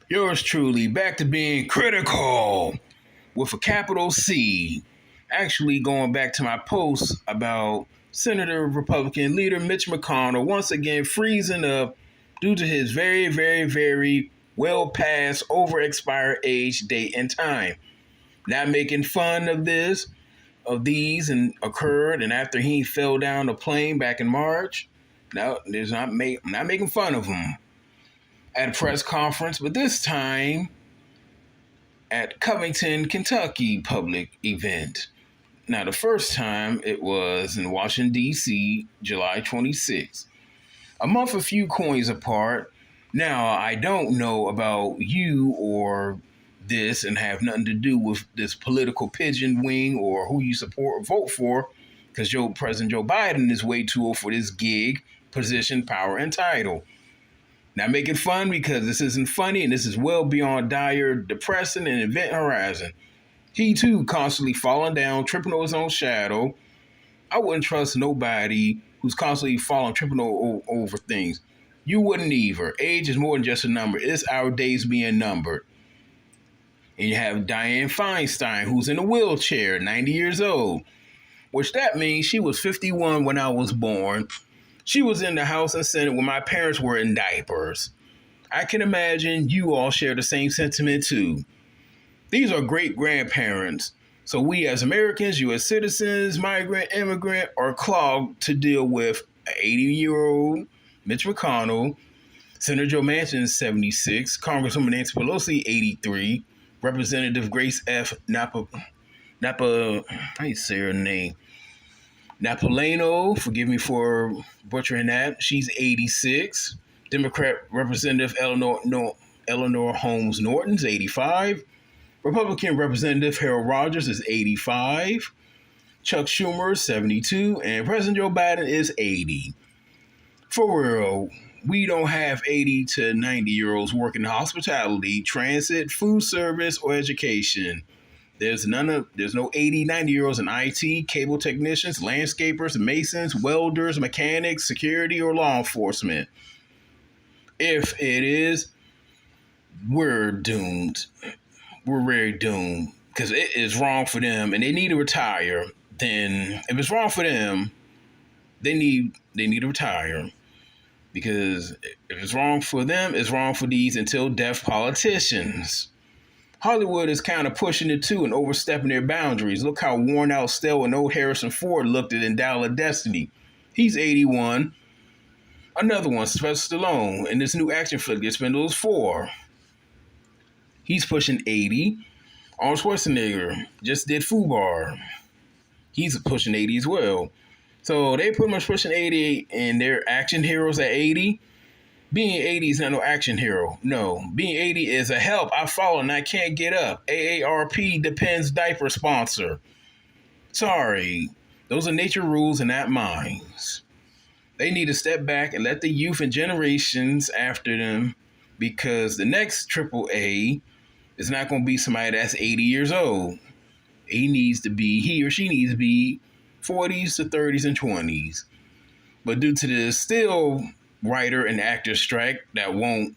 Yours truly, back to being critical with a capital C. Actually, going back to my post about Senator Republican leader Mitch McConnell once again freezing up due to his very, very, very well past over expired age, date, and time. Not making fun of these, and occurred, and after he fell down the plane back in March. No, I'm not making fun of him at a press conference, but this time at Covington, Kentucky public event. Now, the first time it was in Washington, D.C., July 26th. A month a few coins apart. Now, I don't know about you or this and have nothing to do with this political pigeon wing or who you support or vote for, because President Joe Biden is way too old for this gig, position, power, and title. Not making fun because this isn't funny and this is well beyond dire, depressing, and event horizon. He too constantly falling down, tripping over his own shadow. I wouldn't trust nobody who's constantly falling, tripping over things. You wouldn't either. Age is more than just a number. It's our days being numbered. And you have Dianne Feinstein, who's in a wheelchair, 90 years old, which that means she was 51 when I was born. She was in the House and Senate when my parents were in diapers. I can imagine you all share the same sentiment too. These are great-grandparents. So we as Americans, U.S. citizens, migrant, immigrant, are clogged to deal with an 80-year-old Mitch McConnell, Senator Joe Manchin, 76, Congresswoman Nancy Pelosi, 83, Representative Grace F. Napa, how you say her name? Napolitano, forgive me for butchering that. She's 86. Democrat Representative Eleanor Holmes Norton's 85. Republican Representative Harold Rogers is 85. Chuck Schumer, 72. And President Joe Biden is 80. For real, we don't have 80 to 90-year-olds working in hospitality, transit, food service, or education. There's no 80, 90-year-olds in IT, cable technicians, landscapers, masons, welders, mechanics, security, or law enforcement. If it is, we're doomed. We're very doomed because it is wrong for them and they need to retire. Then if it's wrong for them, they need to retire. Because if it's wrong for them, it's wrong for these until death politicians. Hollywood is kind of pushing it too and overstepping their boundaries. Look how worn out, stale, and old Harrison Ford looked at in Dial of Destiny. He's 81. Another one, Sylvester Stallone, in this new action flick, The Expendables 4. He's pushing 80. Arnold Schwarzenegger just did FUBAR. He's pushing 80 as well. So they pretty much pushing 80 and they're action heroes at 80. Being 80 is not no action hero. No, being 80 is a help. I've fallen and I can't get up. AARP Depends diaper sponsor. Sorry. Those are nature rules and not mine. They need to step back and let the youth and generations after them, because the next AAA is not going to be somebody that's 80 years old. He or she needs to be 40s to 30s and 20s. But due to the still writer and actor strike, that won't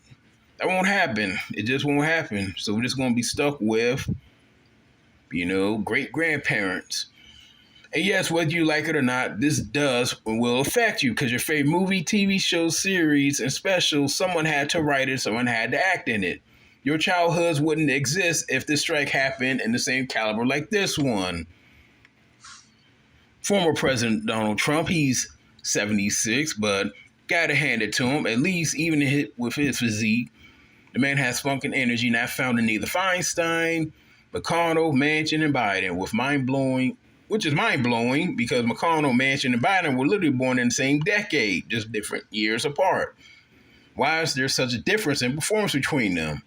happen. It just won't happen. So we're just going to be stuck with, great grandparents. And yes, whether you like it or not, this will affect you, because your favorite movie, TV shows, series, and specials, someone had to write it, someone had to act in it. Your childhoods wouldn't exist if this strike happened in the same caliber like this one. Former President Donald Trump, he's 76, but gotta hand it to him. At least, even with his physique, the man has spunk and energy not found in neither Feinstein, McConnell, Manchin, and Biden, which is mind-blowing because McConnell, Manchin, and Biden were literally born in the same decade, just different years apart. Why is there such a difference in performance between them?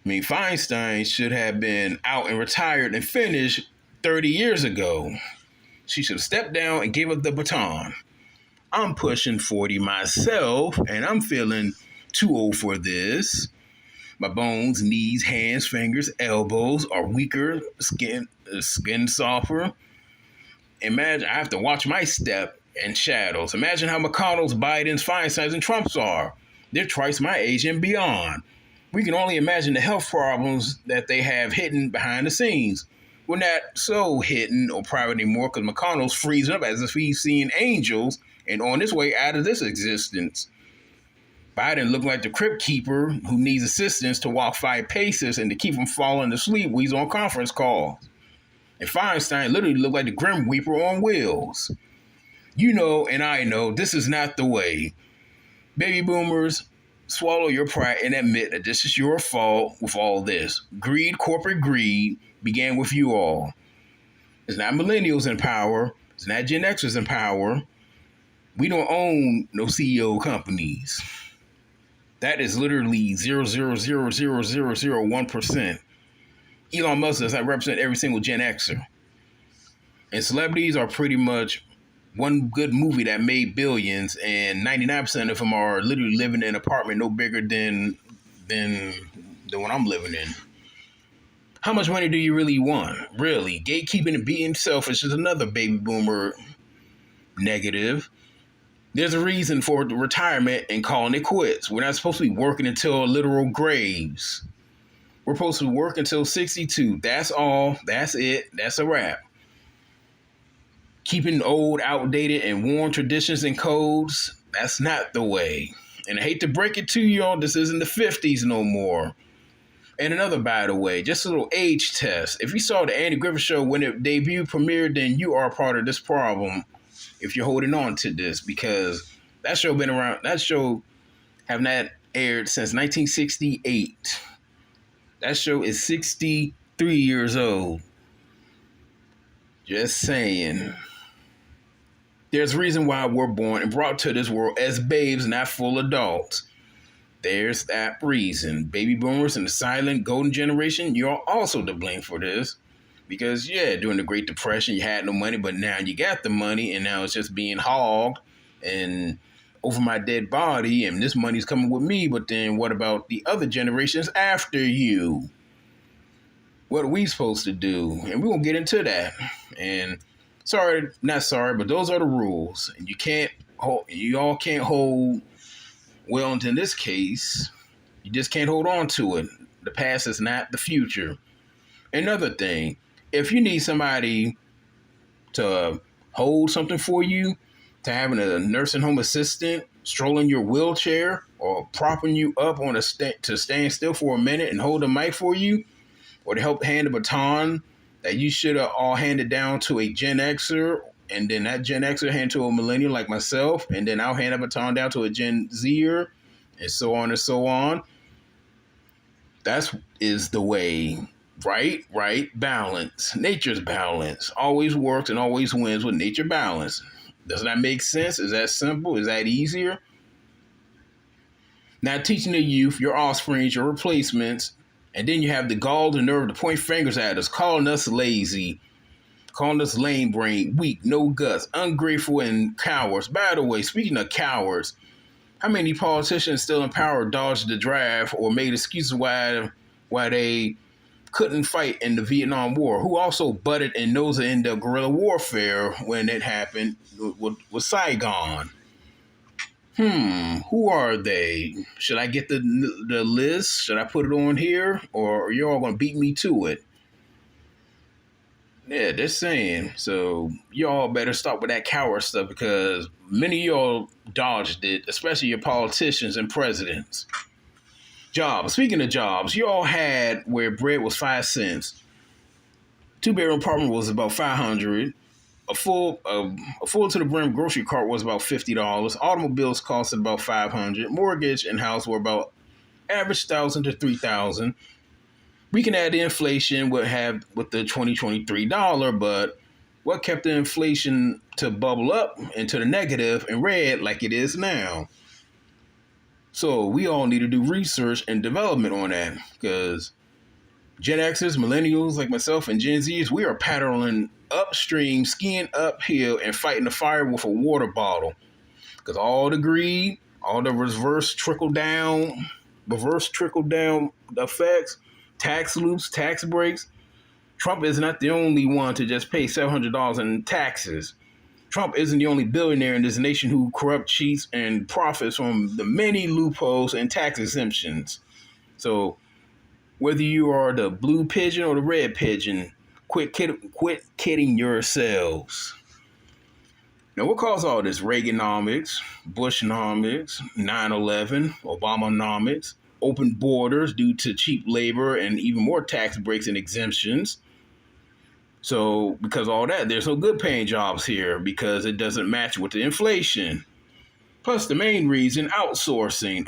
I mean, Feinstein should have been out and retired and finished 30 years ago. She should have stepped down and gave up the baton. I'm pushing 40 myself, and I'm feeling too old for this. My bones, knees, hands, fingers, elbows are weaker, skin softer. Imagine I have to watch my step and shadows. Imagine how McConnell's, Biden's, Feinstein's, and Trump's are. They're twice my age and beyond. We can only imagine the health problems that they have hidden behind the scenes. We're not so hidden or private anymore because McConnell's freezing up as if he's seeing angels and on his way out of this existence. Biden looked like the crypt keeper who needs assistance to walk 5 paces and to keep from falling asleep when he's on conference calls. And Feinstein literally looked like the Grim Reaper on wheels. You know and I know this is not the way. Baby boomers, swallow your pride and admit that this is your fault with all this. Greed, corporate greed, began with you all. It's not millennials in power. It's not Gen Xers in power. We don't own no CEO companies. That is literally 0.0000001%. Elon Musk does not represent every single Gen Xer. And celebrities are pretty much one good movie that made billions, and 99% of them are literally living in an apartment no bigger than the one I'm living in. How much money do you really want? Really? Gatekeeping and being selfish is another baby boomer negative. There's a reason for the retirement and calling it quits. We're not supposed to be working until literal graves. We're supposed to work until 62. That's all. That's it. That's a wrap. Keeping old, outdated, and worn traditions and codes, that's not the way. And I hate to break it to y'all, this isn't the 50s no more. And another, by the way, just a little age test. If you saw the Andy Griffith Show when it debuted, premiered, then you are a part of this problem. If you're holding on to this, because that show been around, that show have not aired since 1968. That show is 63 years old. Just saying. There's a reason why we're born and brought to this world as babes, not full adults. There's that reason. Baby boomers and the silent golden generation, you're also to blame for this. Because, yeah, during the Great Depression, you had no money, but now you got the money, and now it's just being hogged and over my dead body, and this money's coming with me, but then what about the other generations after you? What are we supposed to do? And we're going to get into that. And not sorry, but those are the rules. And you all can't hold, well, in this case, you just can't hold on to it. The past is not the future. Another thing, if you need somebody to hold something for you, to having a nursing home assistant strolling your wheelchair or propping you up on to stand still for a minute and hold a mic for you, or to help hand a baton that you should have all handed down to a Gen Xer, and then that Gen Xer hand to a millennial like myself, and then I'll hand a baton down to a Gen Zer, and so on and so on. That is the way. Right, balance. Nature's balance always works and always wins with nature balance. Does that make sense? Is that simple? Is that easier? Now, teaching the youth, your offspring, your replacements, and then you have the gall and nerve to point fingers at us, calling us lazy, calling us lame brain, weak, no guts, ungrateful, and cowards. By the way, speaking of cowards, how many politicians still in power dodged the draft or made excuses why they couldn't fight in the Vietnam War, who also butted and nosed in the guerrilla warfare when it happened with Saigon? Who are they? Should I get the list? Should I put it on here? Or are you all going to beat me to it? Yeah, they're saying. So y'all better stop with that coward stuff, because many of y'all dodged it, especially your politicians and presidents. Jobs. Speaking of jobs, you all had where bread was 5 cents. 2-bedroom apartment was about $500. A full to the brim grocery cart was about $50. Automobiles costed about $500. Mortgage and house were about average $1,000 to $3,000. We can add the inflation with the 2023 dollar, but what kept the inflation to bubble up into the negative and red like it is now? So we all need to do research and development on that, because Gen Xers, millennials like myself, and Gen Zers, we are paddling upstream, skiing uphill, and fighting the fire with a water bottle. Because all the greed, all the reverse trickle down effects, tax loops, tax breaks. Trump is not the only one to just pay $700 in taxes. Trump isn't the only billionaire in this nation who corrupt, cheats, and profits from the many loopholes and tax exemptions. So whether you are the blue pigeon or the red pigeon, quit kidding yourselves. Now, what caused all this? Reaganomics, Bushnomics, 9/11, Obamanomics, open borders due to cheap labor and even more tax breaks and exemptions. So, because of all that, there's no good paying jobs here because it doesn't match with the inflation. Plus, the main reason, outsourcing.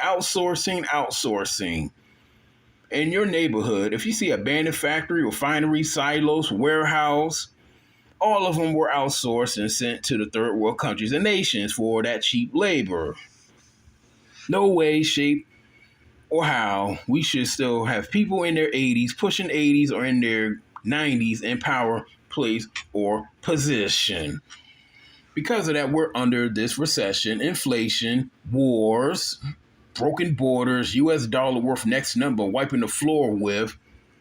In your neighborhood, if you see abandoned factory, refinery, silos, warehouse, all of them were outsourced and sent to the third world countries and nations for that cheap labor. No way, shape, or how we should still have people in their 80s, pushing 80s, or in their 90s in power, place, or position. Because of that, we're under this recession, inflation, wars, broken borders, US dollar worth next number, wiping the floor with,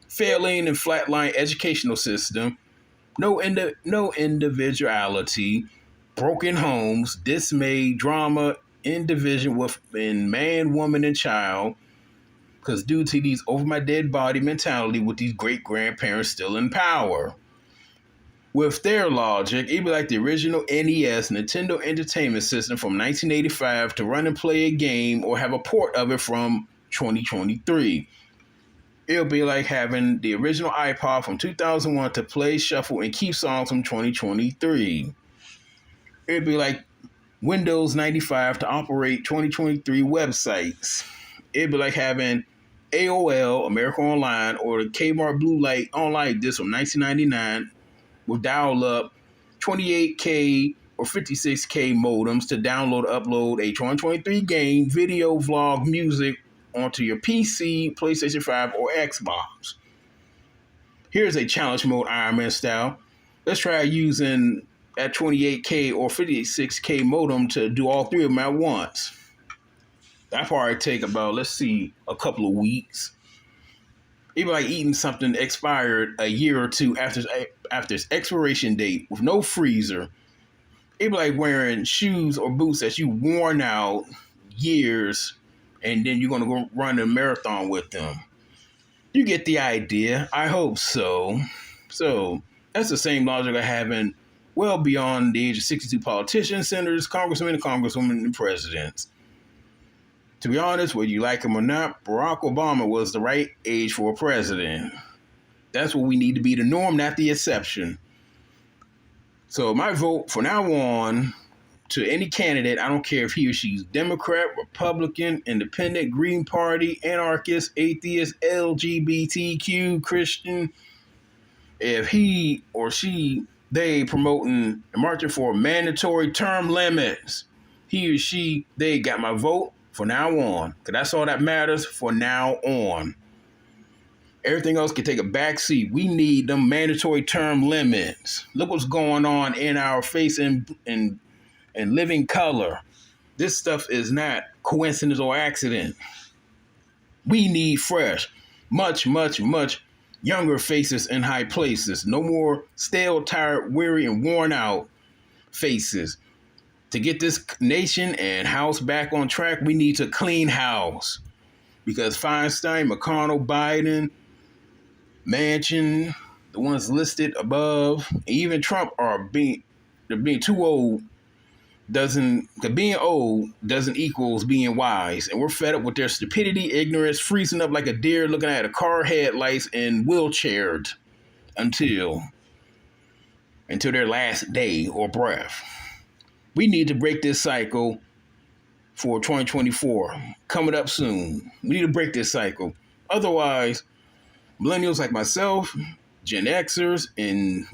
failing and flatline educational system, no individuality, broken homes, dismay, drama, in division within man, woman, and child. Because due to these over my dead body mentality with these great grandparents still in power. With their logic, it'd be like the original NES, Nintendo Entertainment System from 1985 to run and play a game or have a port of it from 2023. It'll be like having the original iPod from 2001 to play, shuffle, and keep songs from 2023. It'd be like Windows 95 to operate 2023 websites. It'd be like having AOL, America Online, or the Kmart Blue Light Online disc from 1999 with dial-up 28K or 56K modems to download, upload a 2023 game, video, vlog, music onto your PC, PlayStation 5, or Xbox. Here's a challenge mode Iron Man style. Let's try using that 28K or 56K modem to do all three of them at once. That probably take about, a couple of weeks. Even like eating something expired a year or two after its expiration date with no freezer. It'd be like wearing shoes or boots that you worn out years and then you're going to go run a marathon with them. You get the idea. I hope so. So that's the same logic of having well beyond the age of 62 politicians, senators, congressmen, and congresswomen, and presidents. To be honest, whether you like him or not, Barack Obama was the right age for a president. That's what we need to be the norm, not the exception. So my vote from now on to any candidate, I don't care if he or she's Democrat, Republican, Independent, Green Party, anarchist, atheist, LGBTQ, Christian, if he or she, they promoting and marching for mandatory term limits, he or she, they got my vote for now on. Because that's all that matters for now on. Everything else can take a back seat. We need them mandatory term limits. Look what's going on in our face and living color. This stuff is not coincidence or accident. We need fresh, much, much, much younger faces in high places. No more stale, tired, weary, and worn out faces. To get this nation and house back on track, we need to clean house. Because Feinstein, McConnell, Biden, Manchin, the ones listed above, even Trump they're being too old. Being old doesn't equals being wise. And we're fed up with their stupidity, ignorance, freezing up like a deer looking at a car headlights and wheelchaired until their last day or breath. We need to break this cycle for 2024. Coming up soon. We need to break this cycle. Otherwise, millennials like myself, Gen Xers, and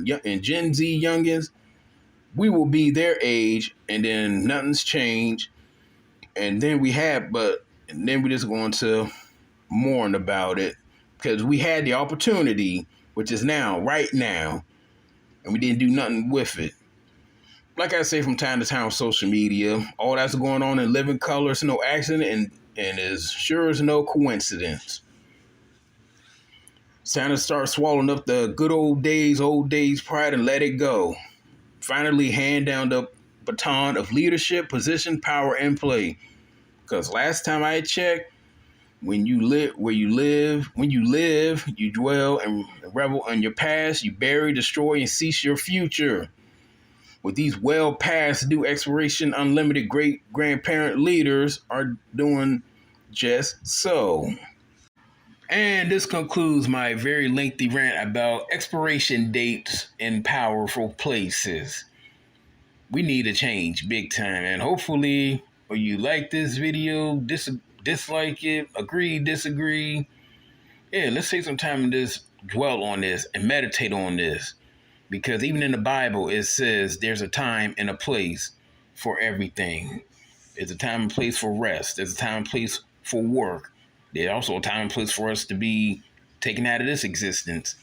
Gen Z youngins, we will be their age, and then nothing's changed. And then we're just going to mourn about it because we had the opportunity, which is now, right now, and we didn't do nothing with it. Like I say from time to time on social media, all that's going on in living color is no accident and as sure as no coincidence. It's time to start swallowing up the good old days pride and let it go. Finally hand down the baton of leadership, position, power, and play. Because last time I checked, When you live where you live, when you live, you dwell and revel in your past, you bury, destroy, and cease your future. With these well past due expiration, unlimited great grandparent leaders are doing just so. And this concludes my very lengthy rant about expiration dates in powerful places. We need a change big time, and hopefully, or you like this video, dislike it, agree, disagree. Yeah, let's take some time to just dwell on this and meditate on this. Because even in the Bible, it says there's a time and a place for everything. There's a time and place for rest. There's a time and place for work. There's also a time and place for us to be taken out of this existence.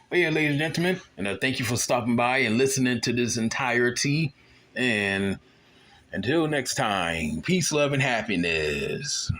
But yeah, ladies and gentlemen, and thank you for stopping by and listening to this entirety. And until next time, peace, love, and happiness.